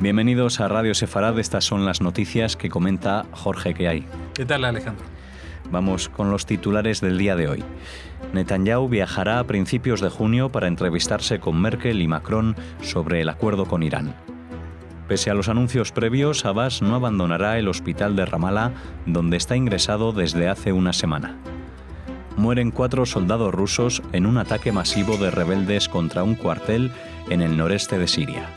Bienvenidos a Radio Sefarad. Estas son las noticias que comenta Jorge Queay. ¿Qué tal, Alejandro? Vamos con los titulares del día de hoy. Netanyahu viajará a principios de junio para entrevistarse con Merkel y Macron sobre el acuerdo con Irán. Pese a los anuncios previos, Abbas no abandonará el hospital de Ramallah, donde está ingresado desde hace una semana. Mueren 4 soldados rusos en un ataque masivo de rebeldes contra un cuartel en el noreste de Siria.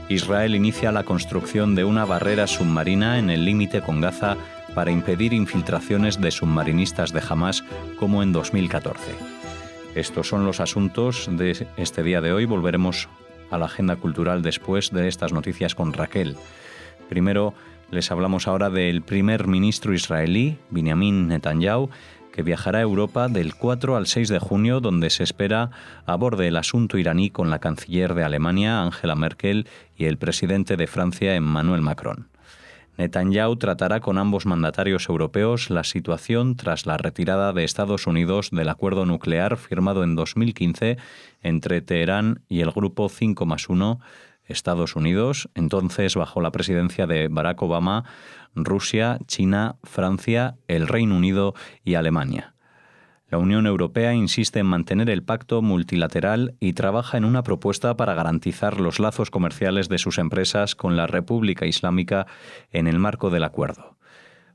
Israel inicia la construcción de una barrera submarina en el límite con Gaza para impedir infiltraciones de submarinistas de Hamás como en 2014. Estos son los asuntos de este día de hoy. Volveremos a la agenda cultural después de estas noticias con Raquel. Primero, les hablamos ahora del primer ministro israelí, Benjamin Netanyahu, que viajará a Europa del 4 al 6 de junio, donde se espera aborde el asunto iraní con la canciller de Alemania, Angela Merkel, y el presidente de Francia, Emmanuel Macron. Netanyahu tratará con ambos mandatarios europeos la situación tras la retirada de Estados Unidos del acuerdo nuclear firmado en 2015 entre Teherán y el grupo 5+1, Estados Unidos, entonces bajo la presidencia de Barack Obama, Rusia, China, Francia, el Reino Unido y Alemania. La Unión Europea insiste en mantener el pacto multilateral y trabaja en una propuesta para garantizar los lazos comerciales de sus empresas con la República Islámica en el marco del acuerdo.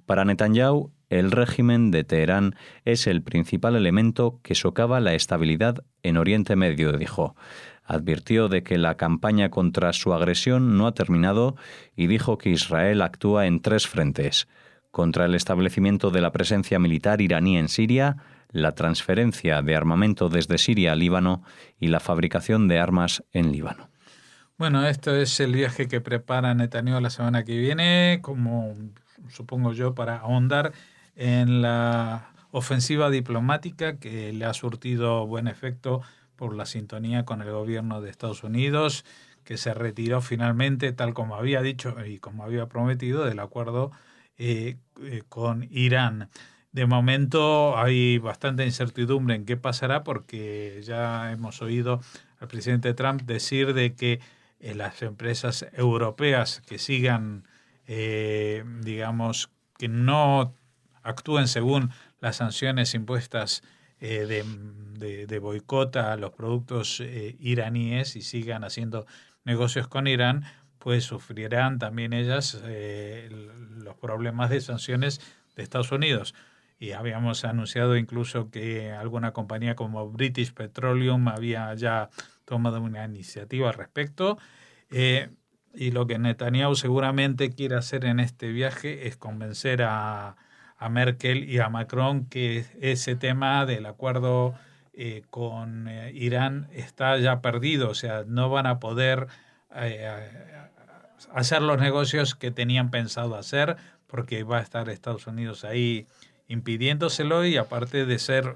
Para Netanyahu, el régimen de Teherán es el principal elemento que socava la estabilidad en Oriente Medio, dijo. Advirtió de que la campaña contra su agresión no ha terminado y dijo que Israel actúa en 3 frentes: contra el establecimiento de la presencia militar iraní en Siria, la transferencia de armamento desde Siria a Líbano y la fabricación de armas en Líbano. Bueno, esto es el viaje que prepara Netanyahu la semana que viene, como supongo yo, para ahondar en la ofensiva diplomática que le ha surtido buen efecto por la sintonía con el gobierno de Estados Unidos, que se retiró finalmente, tal como había dicho y como había prometido, del acuerdo con Irán. De momento hay bastante incertidumbre en qué pasará, porque ya hemos oído al presidente Trump decir de que las empresas europeas que sigan, digamos, que no actúen según las sanciones impuestas de boicot a los productos iraníes y sigan haciendo negocios con Irán, pues sufrirán también ellas los problemas de sanciones de Estados Unidos. Y habíamos anunciado incluso que alguna compañía como British Petroleum había ya tomado una iniciativa al respecto. Y lo que Netanyahu seguramente quiere hacer en este viaje es convencer a Merkel y a Macron que ese tema del acuerdo con Irán está ya perdido. O sea, no van a poder hacer los negocios que tenían pensado hacer, porque va a estar Estados Unidos ahí impidiéndoselo, y aparte de ser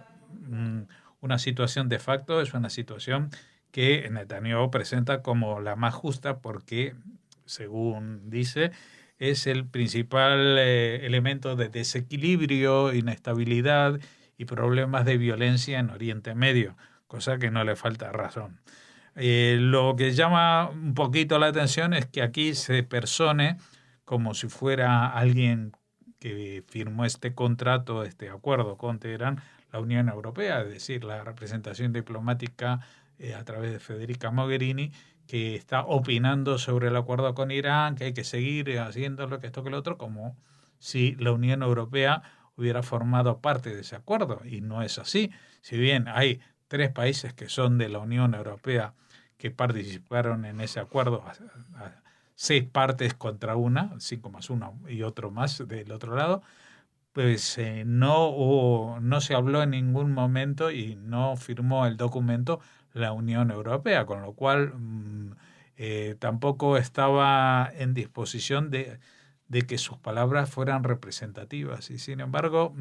una situación de facto, es una situación que Netanyahu presenta como la más justa porque, según dice, es el principal elemento de desequilibrio, inestabilidad y problemas de violencia en Oriente Medio, cosa que no le falta razón. Lo que llama un poquito la atención es que aquí se persone como si fuera alguien que firmó este contrato, este acuerdo con Teherán, la Unión Europea, es decir, la representación diplomática a través de Federica Mogherini, que está opinando sobre el acuerdo con Irán, que hay que seguir haciéndolo, que esto, que lo otro, como si la Unión Europea hubiera formado parte de ese acuerdo, y no es así. Si bien hay 3 países que son de la Unión Europea que participaron en ese acuerdo, 6 partes contra una, 5+1 y otro más del otro lado, pues no se habló en ningún momento y no firmó el documento la Unión Europea, con lo cual tampoco estaba en disposición de que sus palabras fueran representativas. Y sin embargo,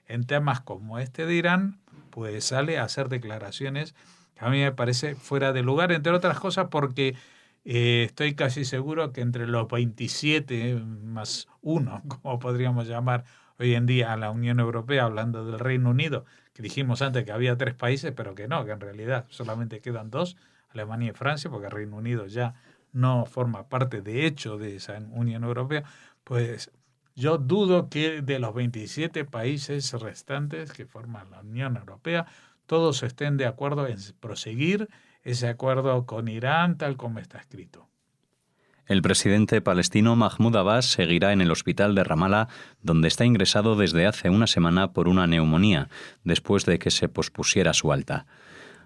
en temas como este de Irán, pues sale a hacer declaraciones que a mí me parece fuera de lugar, entre otras cosas porque estoy casi seguro que entre los 27 más 1, como podríamos llamar hoy en día a la Unión Europea, hablando del Reino Unido, que dijimos antes que había 3 países, pero que no, que en realidad solamente quedan 2, Alemania y Francia, porque el Reino Unido ya no forma parte de hecho de esa Unión Europea, pues yo dudo que de los 27 países restantes que forman la Unión Europea, todos estén de acuerdo en proseguir ese acuerdo con Irán tal como está escrito. El presidente palestino Mahmoud Abbas seguirá en el hospital de Ramallah, donde está ingresado desde hace una semana por una neumonía, después de que se pospusiera su alta.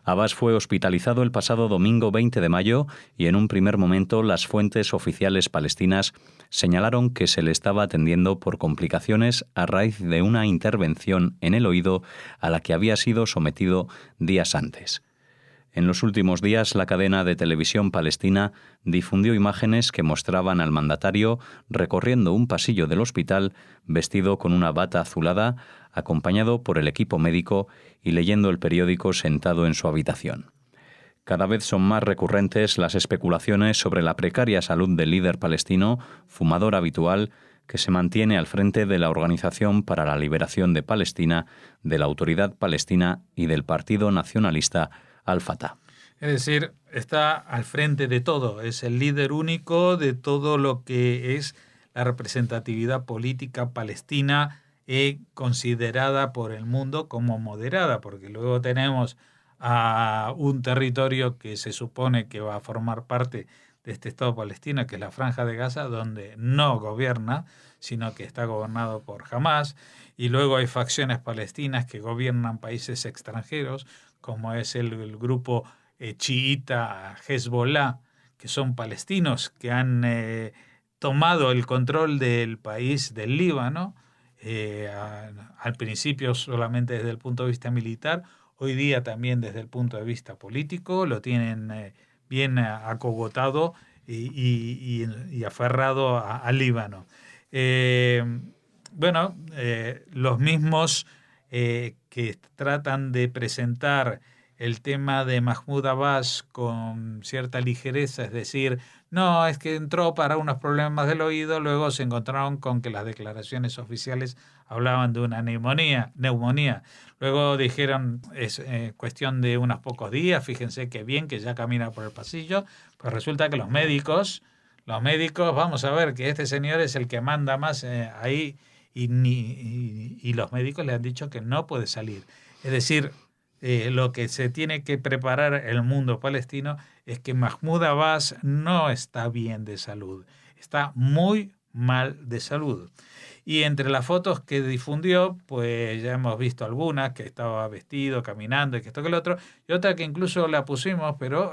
Abbas fue hospitalizado el pasado domingo 20 de mayo y en un primer momento las fuentes oficiales palestinas señalaron que se le estaba atendiendo por complicaciones a raíz de una intervención en el oído a la que había sido sometido días antes. En los últimos días, la cadena de televisión palestina difundió imágenes que mostraban al mandatario recorriendo un pasillo del hospital vestido con una bata azulada, acompañado por el equipo médico y leyendo el periódico sentado en su habitación. Cada vez son más recurrentes las especulaciones sobre la precaria salud del líder palestino, fumador habitual, que se mantiene al frente de la Organización para la Liberación de Palestina, de la Autoridad Palestina y del Partido Nacionalista Al-Fatah. Es decir, está al frente de todo, es el líder único de todo lo que es la representatividad política palestina considerada por el mundo como moderada, porque luego tenemos a un territorio que se supone que va a formar parte de este Estado palestino, que es la Franja de Gaza, donde no gobierna, sino que está gobernado por Hamas, y luego hay facciones palestinas que gobiernan países extranjeros, como es el grupo chiita Hezbollah, que son palestinos que han tomado el control del país del Líbano, al principio solamente desde el punto de vista militar, hoy día también desde el punto de vista político, lo tienen bien acogotado y aferrado al Líbano. Los mismos que tratan de presentar el tema de Mahmoud Abbas con cierta ligereza, es decir, no, es que entró para unos problemas del oído, luego se encontraron con que las declaraciones oficiales hablaban de una neumonía. Luego dijeron, es cuestión de unos pocos días, fíjense qué bien que ya camina por el pasillo, pues resulta que los médicos, vamos a ver que este señor es el que manda más ahí, y los médicos le han dicho que no puede salir. Es decir, lo que se tiene que preparar el mundo palestino es que Mahmoud Abbas no está bien de salud, está muy mal de salud. Y entre las fotos que difundió, pues ya hemos visto algunas, que estaba vestido, caminando, y que esto que lo otro, y otra que incluso la pusimos, pero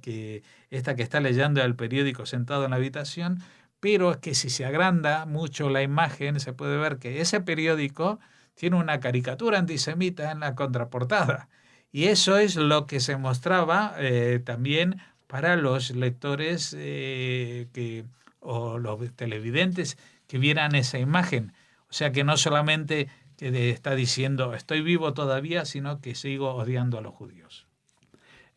que esta que está leyendo el periódico sentado en la habitación, pero es que si se agranda mucho la imagen, se puede ver que ese periódico tiene una caricatura antisemita en la contraportada. Y eso es lo que se mostraba también para los lectores o los televidentes que vieran esa imagen. O sea que no solamente que está diciendo estoy vivo todavía, sino que sigo odiando a los judíos.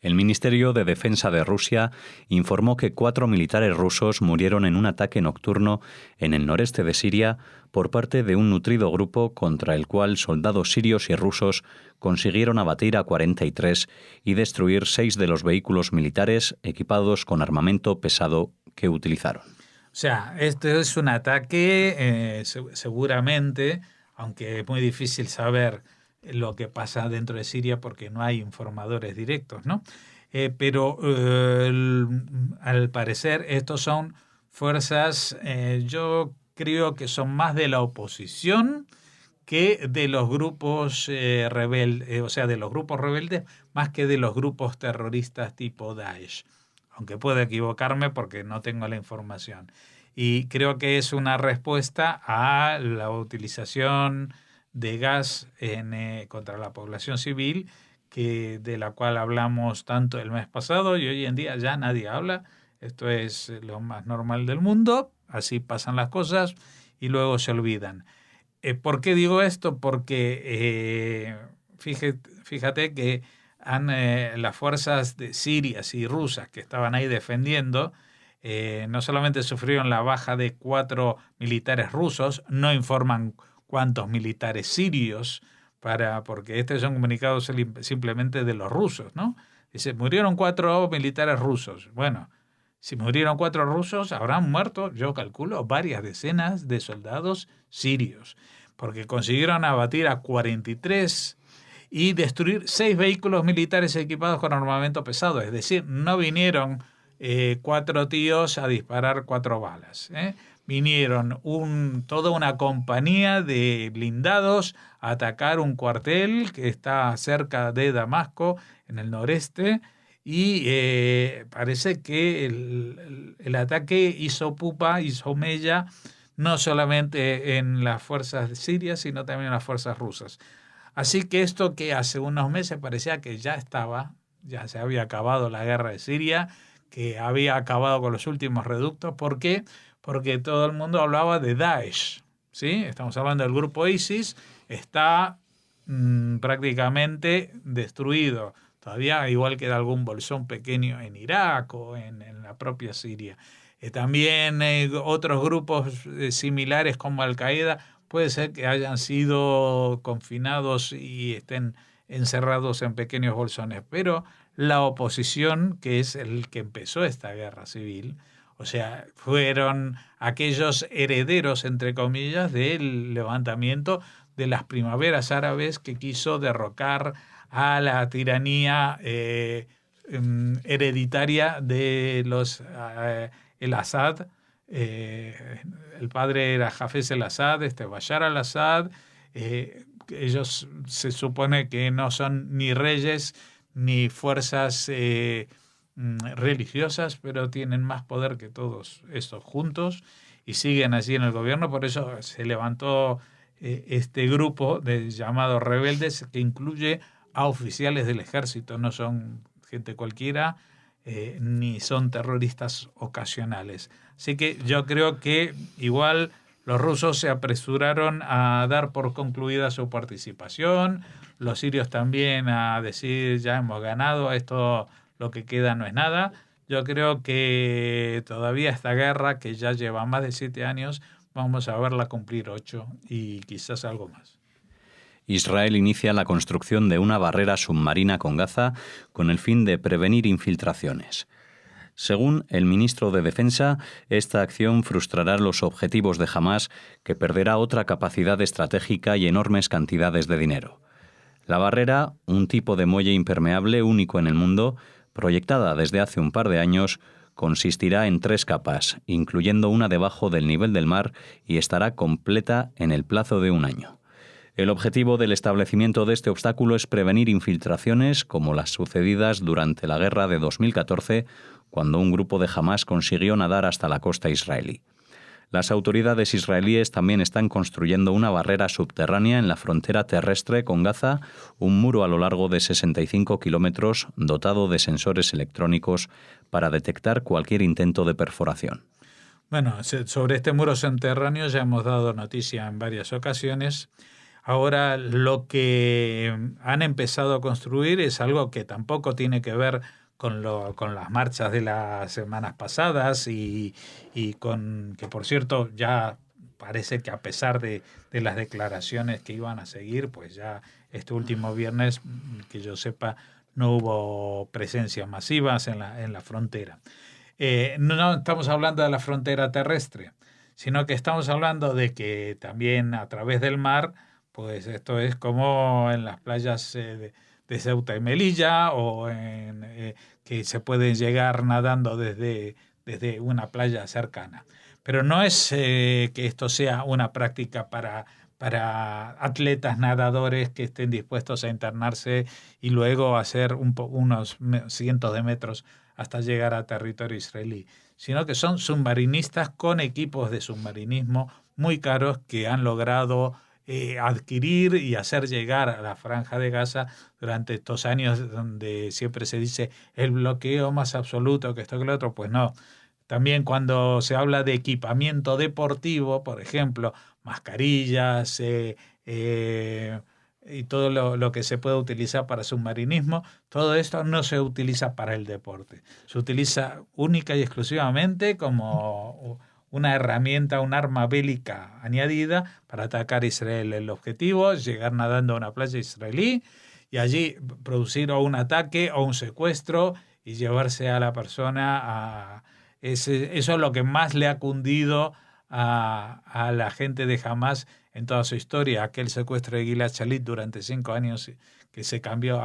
El Ministerio de Defensa de Rusia informó que 4 militares rusos murieron en un ataque nocturno en el noreste de Siria por parte de un nutrido grupo contra el cual soldados sirios y rusos consiguieron abatir a 43 y destruir 6 de los vehículos militares equipados con armamento pesado que utilizaron. O sea, este es un ataque seguramente, aunque es muy difícil saber lo que pasa dentro de Siria porque no hay informadores directos, ¿no? Pero al parecer estos son fuerzas, yo creo que son más de la oposición que de los grupos rebeldes, o sea, de los grupos rebeldes más que de los grupos terroristas tipo Daesh, aunque puedo equivocarme porque no tengo la información. Y creo que es una respuesta a la utilización de gas contra la población civil, de la cual hablamos tanto el mes pasado y hoy en día ya nadie habla. Esto es lo más normal del mundo, así pasan las cosas y luego se olvidan. ¿Por qué digo esto? Porque fíjate que las fuerzas de sirias y rusas que estaban ahí defendiendo, no solamente sufrieron la baja de 4 militares rusos, no informan cuántos militares sirios, porque este es un comunicado simplemente de los rusos, ¿no? Dice, murieron 4 militares rusos. Bueno, Si murieron 4 rusos, habrán muerto, yo calculo, varias decenas de soldados sirios, porque consiguieron abatir a 43 y destruir 6 vehículos militares equipados con armamento pesado. Es decir, no vinieron 4 tíos a disparar 4 balas. Vinieron toda una compañía de blindados a atacar un cuartel que está cerca de Damasco, en el noreste, y parece que el ataque hizo pupa, hizo mella, no solamente en las fuerzas sirias, sino también en las fuerzas rusas. Así que esto que hace unos meses parecía que ya se había acabado la guerra de Siria, que había acabado con los últimos reductos. ¿Por qué? Porque todo el mundo hablaba de Daesh, ¿sí? Estamos hablando del grupo ISIS, está prácticamente destruido. Todavía igual queda algún bolsón pequeño en Irak o en la propia Siria. También otros grupos similares como Al-Qaeda puede ser que hayan sido confinados y estén encerrados en pequeños bolsones, pero la oposición, que es el que empezó esta guerra civil, o sea, fueron aquellos herederos, entre comillas, del levantamiento de las primaveras árabes que quiso derrocar a la tiranía hereditaria de los el Assad. El padre era Hafez el Assad, Bashar al-Assad. Ellos se supone que no son ni reyes ni fuerzas religiosas, pero tienen más poder que todos estos juntos y siguen así en el gobierno. Por eso se levantó este grupo de llamados rebeldes, que incluye a oficiales del ejército, no son gente cualquiera, ni son terroristas ocasionales. Así que yo creo que igual los rusos se apresuraron a dar por concluida su participación, los sirios también a decir ya hemos ganado, esto lo que queda no es nada. Yo creo que todavía esta guerra, que ya lleva más de 7 años, vamos a verla cumplir 8 y quizás algo más. Israel inicia la construcción de una barrera submarina con Gaza con el fin de prevenir infiltraciones. Según el ministro de Defensa, esta acción frustrará los objetivos de Hamás, que perderá otra capacidad estratégica y enormes cantidades de dinero. La barrera, un tipo de muelle impermeable único en el mundo, proyectada desde hace un par de años, consistirá en 3 capas, incluyendo una debajo del nivel del mar, y estará completa en el plazo de 1 año. El objetivo del establecimiento de este obstáculo es prevenir infiltraciones como las sucedidas durante la guerra de 2014, cuando un grupo de Hamás consiguió nadar hasta la costa israelí. Las autoridades israelíes también están construyendo una barrera subterránea en la frontera terrestre con Gaza, un muro a lo largo de 65 kilómetros dotado de sensores electrónicos para detectar cualquier intento de perforación. Bueno, sobre este muro subterráneo ya hemos dado noticia en varias ocasiones. Ahora lo que han empezado a construir es algo que tampoco tiene que ver con las marchas de las semanas pasadas y con que, por cierto, ya parece que a pesar de las declaraciones que iban a seguir, pues ya este último viernes, que yo sepa, no hubo presencias masivas en la frontera. No estamos hablando de la frontera terrestre, sino que estamos hablando de que también a través del mar, pues esto es como en las playas de Ceuta y Melilla, o que se pueden llegar nadando desde una playa cercana. Pero no es que esto sea una práctica para atletas nadadores que estén dispuestos a internarse y luego hacer unos cientos de metros hasta llegar a territorio israelí, sino que son submarinistas con equipos de submarinismo muy caros que han logrado adquirir y hacer llegar a la Franja de Gaza durante estos años donde siempre se dice el bloqueo más absoluto, que esto que lo otro. Pues no. También cuando se habla de equipamiento deportivo, por ejemplo, mascarillas y todo lo que se puede utilizar para submarinismo, todo esto no se utiliza para el deporte. Se utiliza única y exclusivamente como una herramienta, un arma bélica añadida para atacar a Israel. El objetivo es llegar nadando a una playa israelí y allí producir o un ataque o un secuestro y llevarse a la persona Eso es lo que más le ha cundido a la gente de Hamás en toda su historia. Aquel secuestro de Gilad Shalit durante 5 años que se cambió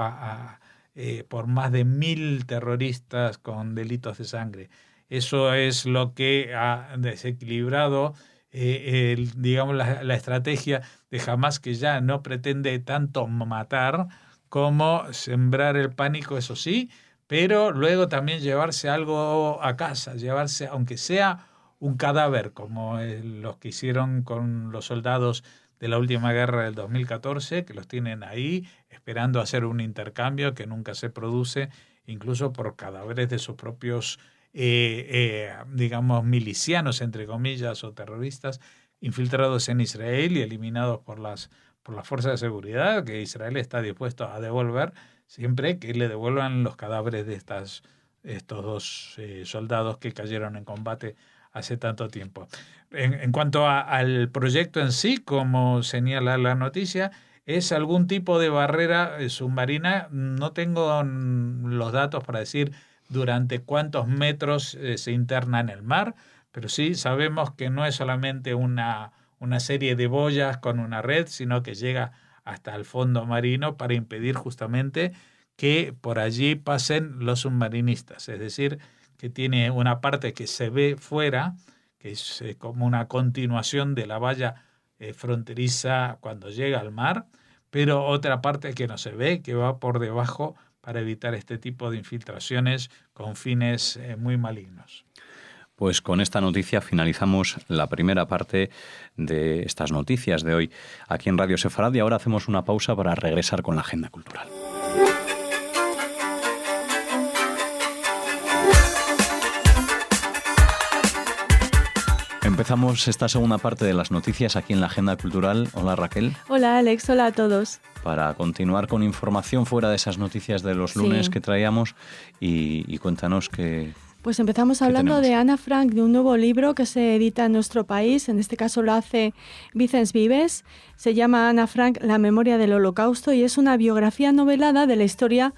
por más de 1.000 terroristas con delitos de sangre. Eso es lo que ha desequilibrado digamos, la estrategia de Hamás, que ya no pretende tanto matar como sembrar el pánico, eso sí, pero luego también llevarse algo a casa, llevarse, aunque sea un cadáver, como los que hicieron con los soldados de la última guerra del 2014, que los tienen ahí esperando hacer un intercambio que nunca se produce, incluso por cadáveres de sus propios digamos, milicianos, entre comillas, o terroristas infiltrados en Israel y eliminados por las fuerzas de seguridad, que Israel está dispuesto a devolver siempre que le devuelvan los cadáveres de estos 2 soldados que cayeron en combate hace tanto tiempo. En cuanto al proyecto en sí, como señala la noticia, es algún tipo de barrera submarina. No tengo los datos para decir durante cuántos metros se interna en el mar, pero sí sabemos que no es solamente una serie de boyas con una red, sino que llega hasta el fondo marino para impedir justamente que por allí pasen los submarinistas. Es decir, que tiene una parte que se ve fuera, que es como una continuación de la valla fronteriza cuando llega al mar, pero otra parte que no se ve, que va por debajo, para evitar este tipo de infiltraciones con fines muy malignos. Pues con esta noticia finalizamos la primera parte de estas noticias de hoy aquí en Radio Sefarad, y ahora hacemos una pausa para regresar con la agenda cultural. Empezamos esta segunda parte de las noticias aquí en la Agenda Cultural. Hola, Raquel. Hola, Alex. Hola a todos. Para continuar con información fuera de esas noticias de los lunes que traíamos, y cuéntanos qué. Pues empezamos hablando de Ana Frank, de un nuevo libro que se edita en nuestro país. En este caso lo hace Vicens Vives. Se llama Ana Frank, la memoria del Holocausto, y es una biografía novelada de la historia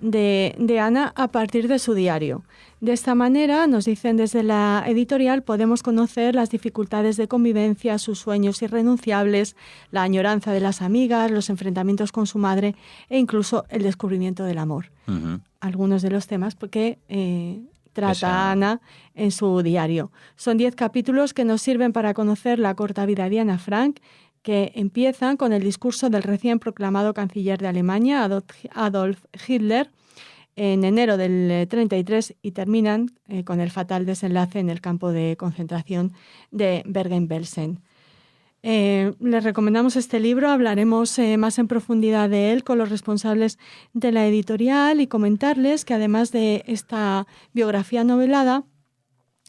de Ana a partir de su diario. De esta manera, nos dicen desde la editorial, podemos conocer las dificultades de convivencia, sus sueños irrenunciables, la añoranza de las amigas, los enfrentamientos con su madre e incluso el descubrimiento del amor. Uh-huh. Algunos de los temas que trata Ana en su diario. Son 10 capítulos que nos sirven para conocer la corta vida de Ana Frank, que empiezan con el discurso del recién proclamado canciller de Alemania, Adolf Hitler, en enero del 33, y terminan con el fatal desenlace en el campo de concentración de Bergen-Belsen. Les recomendamos este libro, hablaremos más en profundidad de él con los responsables de la editorial, y comentarles que además de esta biografía novelada,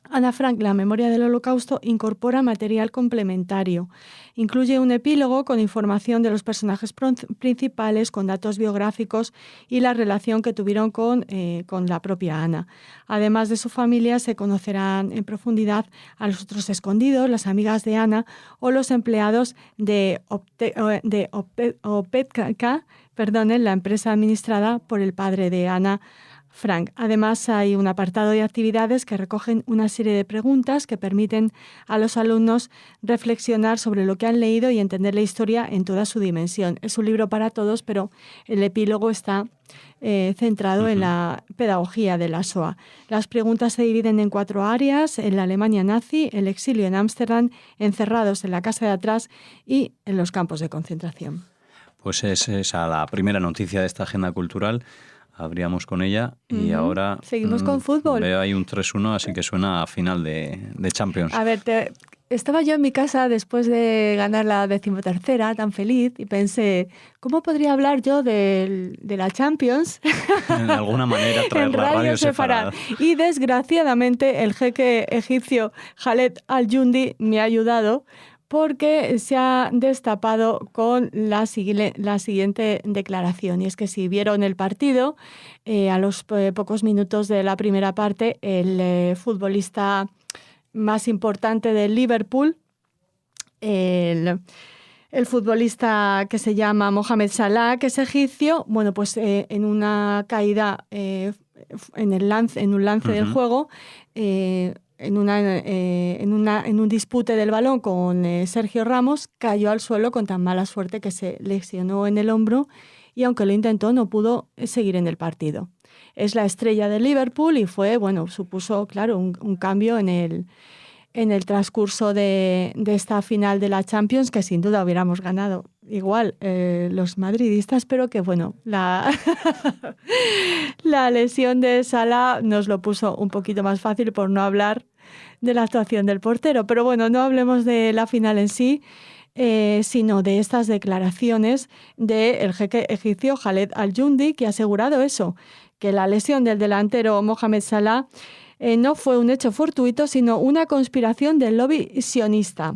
Ana Frank, la memoria del Holocausto, incorpora material complementario. Incluye un epílogo con información de los personajes principales, con datos biográficos y la relación que tuvieron con la propia Ana. Además de su familia, se conocerán en profundidad a los otros escondidos, las amigas de Ana o los empleados de Opetka, la empresa administrada por el padre de Ana Frank. Además, hay un apartado de actividades que recogen una serie de preguntas que permiten a los alumnos reflexionar sobre lo que han leído y entender la historia en toda su dimensión. Es un libro para todos, pero el epílogo está centrado en la pedagogía de la Shoah. Las preguntas se dividen en 4 áreas: en la Alemania nazi, el exilio en Ámsterdam, encerrados en la casa de atrás y en los campos de concentración. Pues es esa la primera noticia de esta agenda cultural. Abríamos con ella y ahora seguimos con fútbol. Veo ahí un 3-1, así que suena a final de Champions. A ver, estaba yo en mi casa después de ganar la 13ª, tan feliz, y pensé, ¿cómo podría hablar yo de la Champions? De alguna manera traer en la Radio Sefarad. Y desgraciadamente el jeque egipcio Khaled Al-Jundi me ha ayudado, porque se ha destapado con la siguiente declaración. Y es que si vieron el partido, a los pocos minutos de la primera parte, el futbolista más importante del Liverpool, el futbolista que se llama Mohamed Salah, que es egipcio, bueno, pues en una caída en un lance del juego, en un dispute del balón con Sergio Ramos, cayó al suelo con tan mala suerte que se lesionó en el hombro y aunque lo intentó no pudo seguir en el partido. Es la estrella de Liverpool y supuso, claro, un cambio en el transcurso de esta final de la Champions, que sin duda hubiéramos ganado igual los madridistas, pero que la lesión de Salah nos lo puso un poquito más fácil, por no hablar de la actuación del portero. Pero bueno, no hablemos de la final en sí, sino de estas declaraciones del jeque egipcio Khaled Al-Joundi, que ha asegurado eso, que la lesión del delantero Mohamed Salah no fue un hecho fortuito, sino una conspiración del lobby sionista.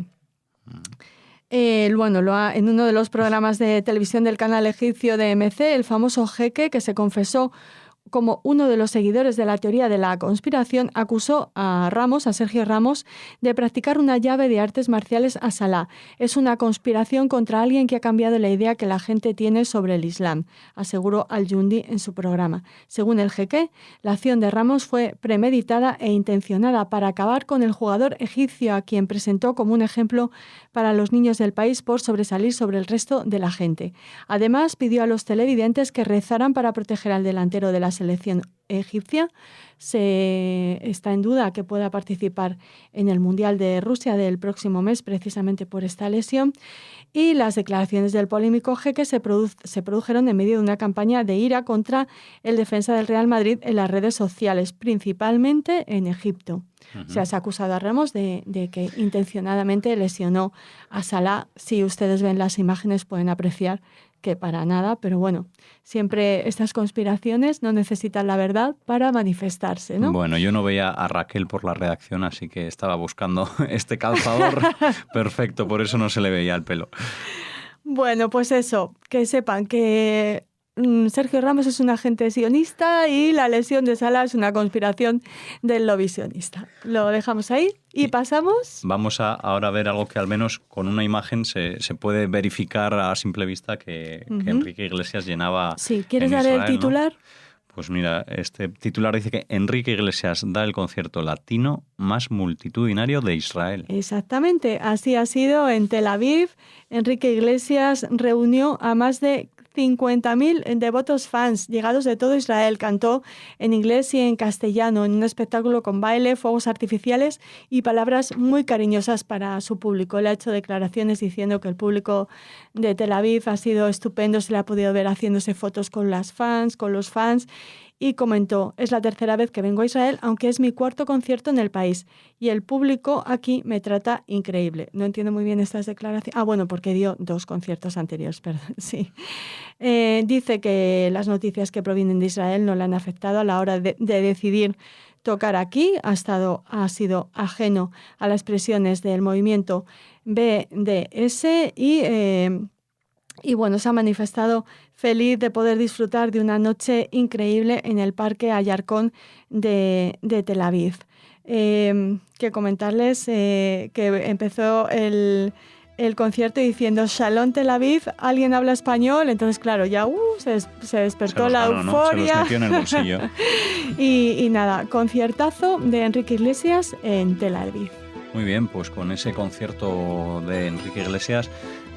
En uno de los programas de televisión del canal egipcio de DMC, el famoso jeque, que se confesó como uno de los seguidores de la teoría de la conspiración, acusó a Sergio Ramos, de practicar una llave de artes marciales a Salah. Es una conspiración contra alguien que ha cambiado la idea que la gente tiene sobre el Islam, aseguró Al-Joundi en su programa. Según el jeque, la acción de Ramos fue premeditada e intencionada para acabar con el jugador egipcio, a quien presentó como un ejemplo para los niños del país por sobresalir sobre el resto de la gente. Además, pidió a los televidentes que rezaran para proteger al delantero de la selección egipcia. Está en duda que pueda participar en el Mundial de Rusia del próximo mes, precisamente por esta lesión. Y las declaraciones del polémico jeque se produjeron en medio de una campaña de ira contra el defensa del Real Madrid en las redes sociales, principalmente en Egipto. Uh-huh. Se ha acusado a Ramos de que intencionadamente lesionó a Salah. Si ustedes ven las imágenes pueden apreciar que para nada, pero bueno, siempre estas conspiraciones no necesitan la verdad para manifestarse, ¿no? Bueno, yo no veía a Raquel por la redacción, así que estaba buscando este calzador perfecto, por eso no se le veía el pelo. Bueno, pues eso, que sepan que Sergio Ramos es un agente sionista y la lesión de Salah es una conspiración del lobby sionista. Lo dejamos ahí y pasamos. Vamos a ahora ver algo que al menos con una imagen se puede verificar a simple vista que Enrique Iglesias llenaba. Sí, ¿quieres dar Israel, el titular? ¿no? Pues mira, este titular dice que Enrique Iglesias da el concierto latino más multitudinario de Israel. Exactamente, así ha sido en Tel Aviv. Enrique Iglesias reunió a más de 50.000 devotos fans llegados de todo Israel. Cantó en inglés y en castellano en un espectáculo con baile, fuegos artificiales y palabras muy cariñosas para su público. Él ha hecho declaraciones diciendo que el público de Tel Aviv ha sido estupendo, se le ha podido ver haciéndose fotos con los fans y comentó: es la tercera vez que vengo a Israel, aunque es mi cuarto concierto en el país y el público aquí me trata increíble. No entiendo muy bien estas declaraciones. Porque dio 2 conciertos anteriores, perdón, sí. Dice que las noticias que provienen de Israel no le han afectado a la hora de decidir tocar aquí. Ha sido ajeno a las presiones del movimiento BDS y bueno, se ha manifestado feliz de poder disfrutar de una noche increíble en el Parque Ayarcón de Tel Aviv. Que comentarles que empezó el concierto diciendo Shalom Tel Aviv, alguien habla español, entonces claro, ya se despertó la euforia. ¿No? Se los metió en el bolsillo. y nada, conciertazo de Enrique Iglesias en Tel Aviv. Muy bien, pues con ese concierto de Enrique Iglesias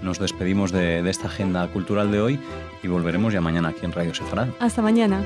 nos despedimos de esta agenda cultural de hoy y volveremos ya mañana aquí en Radio Sefarad. Hasta mañana.